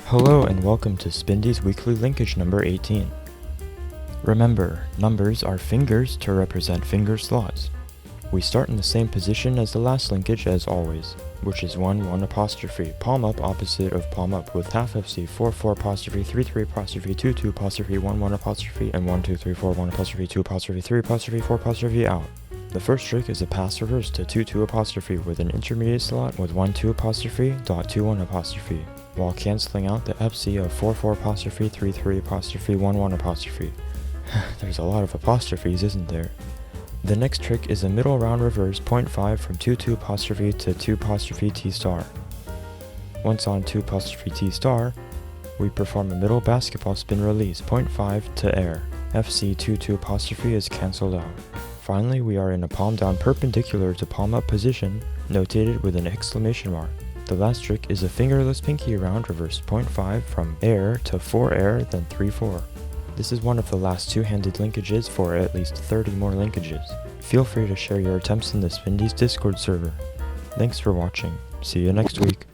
Hello and welcome to Spindy's weekly linkage number 18. Remember, numbers are fingers to represent finger slots. We start in the same position as the last linkage as always, which is 1 1 apostrophe, palm up opposite of palm up with half FC 4 4 apostrophe 3 3 apostrophe 2 2 apostrophe 1 1 apostrophe and 1 2 3 4 1 apostrophe 2 apostrophe 3 apostrophe 4 apostrophe out. The first trick is a pass reverse to 2 2 apostrophe with an intermediate slot with 1 2 apostrophe dot 2 1 apostrophe, while cancelling out the FC of 4 4 apostrophe 3 3 apostrophe 1 1 apostrophe. There's a lot of apostrophes, isn't there? The next trick is a middle round reverse 0.5 from 2 2 apostrophe to 2 apostrophe T star. Once on 2 apostrophe T star, we perform a middle basketball spin release 0.5 to air. FC 2 2 apostrophe is cancelled out. Finally, we are in a palm down perpendicular to palm up position, notated with an exclamation mark. The last trick is a fingerless pinky round reverse 0.5 from air to 4 air, then 3 4. This is one of the last two-handed linkages for at least 30 more linkages. Feel free to share your attempts in the Spindy's Discord server. Thanks for watching. See you next week.